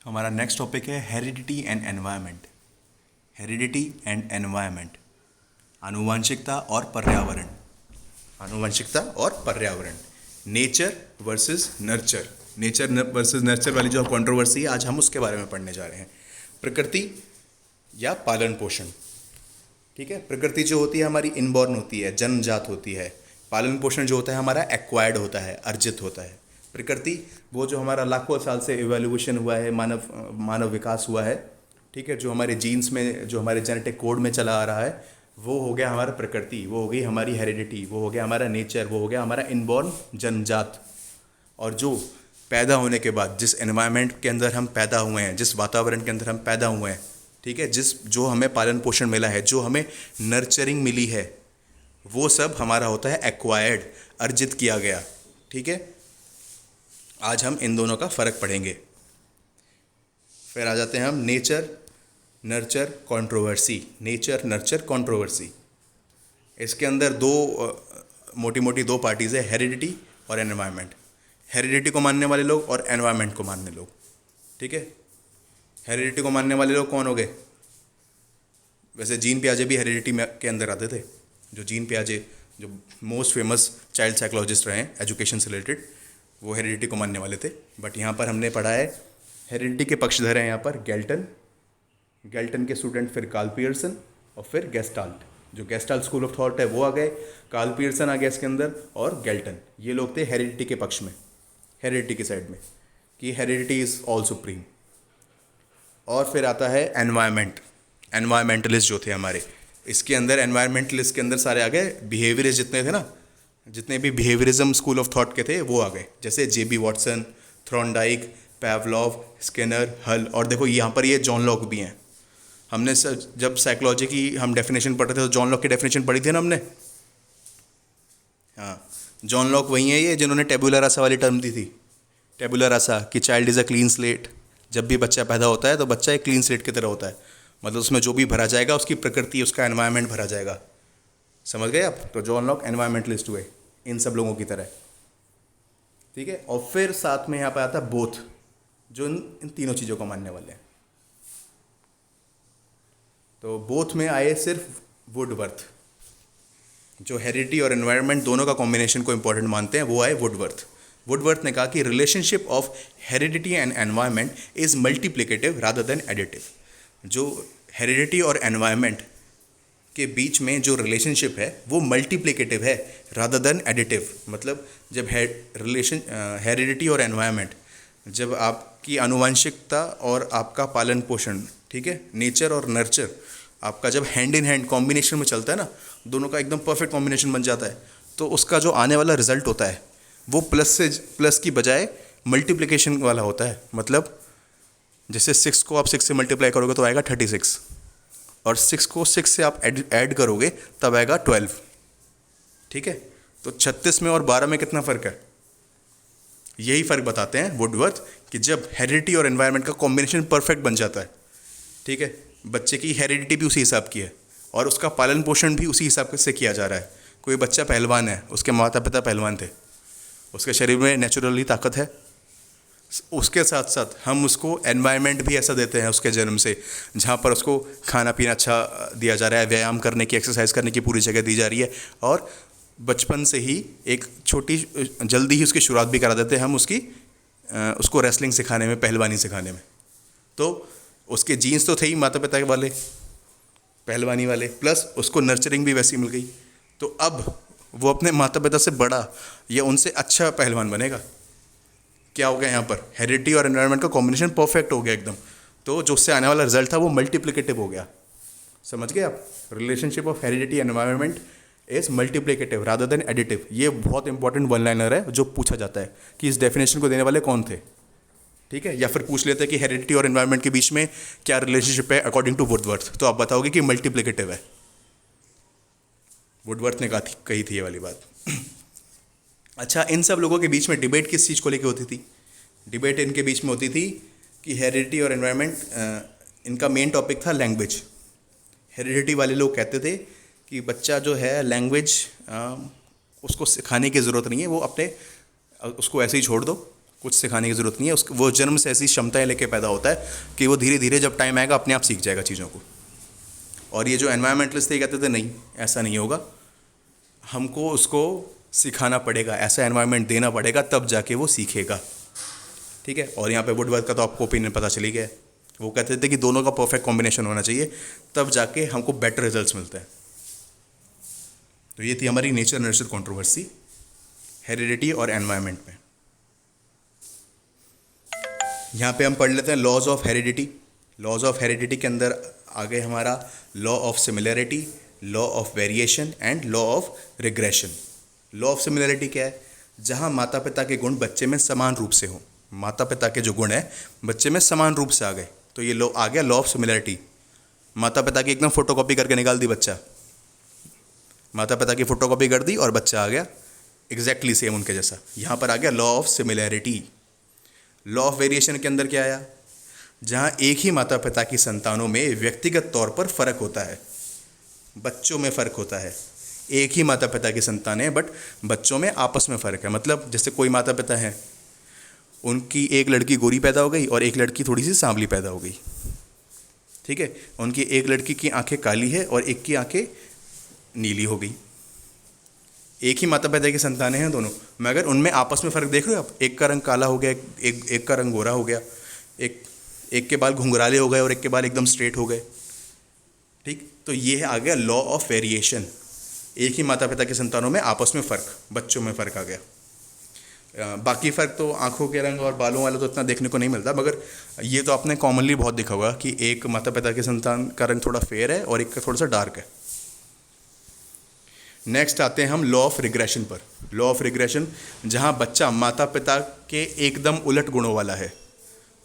हमारा next topic है heredity and environment. Heredity and environment, आनुवंशिकता और पर्यावरण। आनुवंशिकता और पर्यावरण, nature versus nurture. Nature versus nurture वाली जो कंट्रोवर्सी है, आज हम उसके बारे में पढ़ने जा रहे हैं। प्रकृति या पालन पोषण। ठीक है, प्रकृति जो होती है हमारी इनबॉर्न होती है, जन्मजात होती है। पालन पोषण जो होता है हमारा एक्वायर्ड होता है, अर्जित होता है। प्रकृति वो जो हमारा लाखों साल से इवोल्यूशन हुआ है, मानव विकास हुआ है, ठीक है, जो हमारे जीन्स में, जो हमारे जेनेटिक कोड में चला आ रहा है, वो हो गया हमारा प्रकृति, वो हो गई हमारी हेरिडिटी, वो हो गया हमारा नेचर, वो हो गया हमारा इनबॉर्न जन्मजात। और जो पैदा होने के बाद जिस एनवायरनमेंट के अंदर हम पैदा हुए हैं, जिस वातावरण के अंदर हम पैदा हुए हैं, ठीक है, जो हमें पालन पोषण मिला है, जो हमें नर्चरिंग मिली है, वो सब हमारा होता है एक्वायर्ड, अर्जित किया गया। ठीक है, आज हम इन दोनों का फ़र्क पढ़ेंगे। फिर आ जाते हैं हम nature nurture controversy. Nature nurture controversy, इसके अंदर मोटी मोटी दो पार्टीज़ है, हेरिडिटी और एनवायरनमेंट। हेरिडिटी को मानने वाले लोग और एनवायरनमेंट को मानने लोग। ठीक है, हेरिडिटी को मानने वाले लोग कौन हो गए? वैसे जीन पियाजे भी हेरिडिटी में के अंदर आते थे। जो जीन पियाजे, जो मोस्ट फेमस चाइल्ड साइकोलॉजिस्ट रहे हैं एजुकेशन से रिलेटेड, वो हेरिडिटी को मानने वाले थे। बट यहाँ पर हमने पढ़ा है, हेरिडिटी के पक्षधर हैं यहाँ पर गैल्टन के स्टूडेंट, फिर कार्ल पियर्सन और फिर गेस्टाल्ट। जो गेस्टाल्ट स्कूल ऑफ थॉट है वो आ गए, कार्ल पियर्सन आ गया इसके अंदर, और गैल्टन। ये लोग थे हेरिडिटी के पक्ष में, हेरिडिटी की साइड में, कि हेरिडिटी इज़ ऑल सुप्रीम। और फिर आता है एनवायरनमेंट। एनवायरमेंटलिस्ट जो थे हमारे, इसके अंदर एनवायरमेंटलिस्ट के अंदर सारे आ गए बिहेवियरिस्ट, जितने थे ना, जितने भी बिहेवियरिज्म स्कूल ऑफ थॉट के थे वो आ गए, जैसे जेबी वॉटसन, थ्रॉन्डाइक, पैवलॉव, स्किनर, हल। और देखो यहाँ पर ये जॉन लॉक भी हैं। हमने जब साइकोलॉजी की हम डेफिनेशन पढ़ रहे थे तो जॉन लॉक की डेफिनेशन पढ़ी थी ना हमने। हाँ, जॉन लॉक वही है ये जिन्होंने टेबुला रासा वाली टर्म दी थी। टेबुला रासा कि child is a clean slate. जब भी बच्चा पैदा होता है तो बच्चा एक क्लीन स्लेट की तरह होता है, मतलब उसमें जो भी भरा जाएगा उसकी प्रकृति, उसका एनवायरनमेंट भरा जाएगा। समझ गए आप? तो जॉन लॉक एनवायरमेंटलिस्ट हुए इन सब लोगों की तरह। ठीक है, और फिर साथ में यहाँ पर आता है बोथ, जो इन तीनों चीज़ों को मानने वाले हैं। तो बोथ में आए सिर्फ वुडवर्थ, जो हेरिडिटी और एनवायरनमेंट दोनों का कॉम्बिनेशन को इंपॉर्टेंट मानते हैं, वो आए वुडवर्थ। वुडवर्थ ने कहा कि relationship of heredity and environment is multiplicative rather than additive. जो हेरिडिटी और एनवायरनमेंट के बीच में जो रिलेशनशिप है वो मल्टीप्लिकेटिव है रादर देन एडिटिव। मतलब जब हेरिडिटी और एनवायरनमेंट, जब आपकी आनुवंशिकता और आपका पालन पोषण, ठीक है, नेचर और नर्चर आपका जब हैंड इन हैंड कॉम्बिनेशन में चलता है ना, दोनों का एकदम परफेक्ट कॉम्बिनेशन बन जाता है, तो उसका जो आने वाला रिजल्ट होता है वो प्लस की बजाय मल्टीप्लिकेशन वाला होता है। मतलब जैसे 6 को आप 6 से मल्टीप्लाई करोगे तो आएगा 36, और 6 को 6 से आप ऐड करोगे तब आएगा 12। ठीक है, तो 36 में और 12 में कितना फ़र्क है? यही फ़र्क बताते हैं वुडवर्थ, कि जब हेरिडिटी और एनवायरनमेंट का कॉम्बिनेशन परफेक्ट बन जाता है, ठीक है, बच्चे की हेरिडिटी भी उसी हिसाब की है और उसका पालन पोषण भी उसी हिसाब से किया जा रहा है। कोई बच्चा पहलवान है, उसके माता पिता पहलवान थे, उसके शरीर में नेचुरली ताकत है, उसके साथ साथ हम उसको एनवायरनमेंट भी ऐसा देते हैं उसके जन्म से, जहाँ पर उसको खाना पीना अच्छा दिया जा रहा है, व्यायाम करने की, एक्सरसाइज करने की पूरी जगह दी जा रही है, और बचपन से ही एक छोटी जल्दी ही उसकी शुरुआत भी करा देते हैं हम उसको रेसलिंग सिखाने में, पहलवानी सिखाने में। तो उसके जीन्स तो थे ही माता पिता वाले, पहलवानी वाले, प्लस उसको नर्चरिंग भी वैसी मिल गई। तो अब वो अपने माता पिता से बड़ा या उनसे अच्छा पहलवान बनेगा। क्या हो गया यहाँ पर? हेरिडिटी और एनवायरनमेंट का कॉम्बिनेशन परफेक्ट हो गया एकदम, तो जो उससे आने वाला रिजल्ट था वो मल्टीप्लिकेटिव हो गया। समझ गए आप? Relationship of heredity environment is multiplicative rather than additive. ये बहुत इंपॉर्टेंट वन लाइनर है जो पूछा जाता है कि इस डेफिनेशन को देने वाले कौन थे। ठीक है, या फिर पूछ लेते हैं कि हेरिडिटी और एनवायरनमेंट के बीच में क्या रिलेशनशिप है अकॉर्डिंग टू वुडवर्थ, तो आप बताओगे कि मल्टीप्लिकेटिव है। वुडवर्थ ने कही थी ये वाली बात। अच्छा, इन सब लोगों के बीच में डिबेट किस चीज़ को लेकर होती थी? डिबेट इनके बीच में होती थी कि हेरिडिटी और एनवायरनमेंट, इनका मेन टॉपिक था लैंग्वेज। हेरिडिटी वाले लोग कहते थे कि बच्चा जो है लैंग्वेज उसको सिखाने की ज़रूरत नहीं है, वो अपने उसको ऐसे ही छोड़ दो, कुछ सिखाने की ज़रूरत नहीं है उसको, वो जन्म से ऐसी क्षमताएं लेके पैदा होता है कि वो धीरे धीरे जब टाइम आएगा अपने आप सीख जाएगा चीज़ों को। और ये जो एनवायरमेंटलिस्ट थे कहते थे नहीं ऐसा नहीं होगा, हमको उसको सिखाना पड़ेगा, ऐसा एनवायरनमेंट देना पड़ेगा तब जाके वो सीखेगा। ठीक है, और यहाँ पे वुडवर्थ का तो आपको ओपिनियन पता चली गया है। वो कहते थे कि दोनों का परफेक्ट कॉम्बिनेशन होना चाहिए तब जाके हमको बेटर रिजल्ट्स मिलते हैं। तो ये थी हमारी नेचर नर्चर कंट्रोवर्सी हेरिडिटी और एनवायरनमेंट में। यहाँ पे हम पढ़ लेते हैं laws of heredity. Laws of heredity के अंदर आगे हमारा law of similarity, law of variation and law of regression. Law of similarity क्या है? जहाँ माता पिता के गुण बच्चे में समान रूप से हों, माता पिता के जो गुण हैं बच्चे में समान रूप से आ गए, तो ये लॉ आ गया लॉ ऑफ सिमिलैरिटी। माता पिता की एकदम फोटोकॉपी करके निकाल दी बच्चा, माता पिता की फोटोकॉपी कर दी और बच्चा आ गया एग्जैक्टली सेम उनके जैसा। यहाँ पर आ गया law of similarity. Law of variation के अंदर क्या आया? जहाँ एक ही माता पिता की संतानों में व्यक्तिगत तौर पर फ़र्क होता है, बच्चों में फ़र्क होता है। एक ही माता पिता की संतान है बट बच्चों में आपस में फ़र्क है। मतलब जैसे कोई माता पिता है, उनकी एक लड़की गोरी पैदा हो गई और एक लड़की थोड़ी सी सांवली पैदा हो गई। ठीक है, उनकी एक लड़की की आंखें काली है और एक की आंखें नीली हो गई। एक ही माता पिता की संतानें हैं दोनों, मगर उनमें आपस में फ़र्क देख रहे हो आप? एक का रंग काला हो गया, एक का रंग गोरा हो गया, एक के बाल घुंघराले हो गए और एक के बाल एकदम स्ट्रेट हो गए। ठीक, तो ये है आ गया लॉ ऑफ वेरिएशन। एक ही माता पिता की संतानों में आपस में फ़र्क, बच्चों में फ़र्क आ गया। बाकी फ़र्क तो आँखों के रंग और बालों वाला तो इतना देखने को नहीं मिलता, मगर ये तो आपने कॉमनली बहुत देखा होगा कि एक माता पिता की संतान का रंग थोड़ा फेयर है और एक का थोड़ा सा डार्क है। नेक्स्ट आते हैं हम लॉ ऑफ रिग्रेशन पर। लॉ ऑफ रिग्रेशन, जहाँ बच्चा माता पिता के एकदम उलट गुणों वाला है,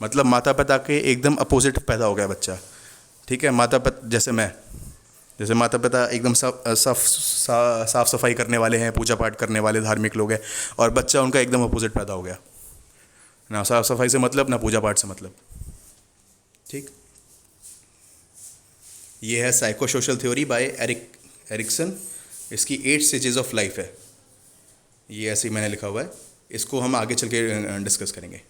मतलब माता पिता के एकदम अपोजिट पैदा हो गया बच्चा। ठीक है, माता पिता जैसे माता पिता एकदम साफ सफाई करने वाले हैं, पूजा पाठ करने वाले धार्मिक लोग हैं, और बच्चा उनका एकदम अपोजिट पैदा हो गया, ना साफ सफाई से मतलब ना पूजा पाठ से मतलब। ठीक, ये है psycho social theory by Erikson. इसकी 8 स्टेजेस ऑफ लाइफ है, ये ऐसे ही मैंने लिखा हुआ है, इसको हम आगे चल के डिस्कस करेंगे।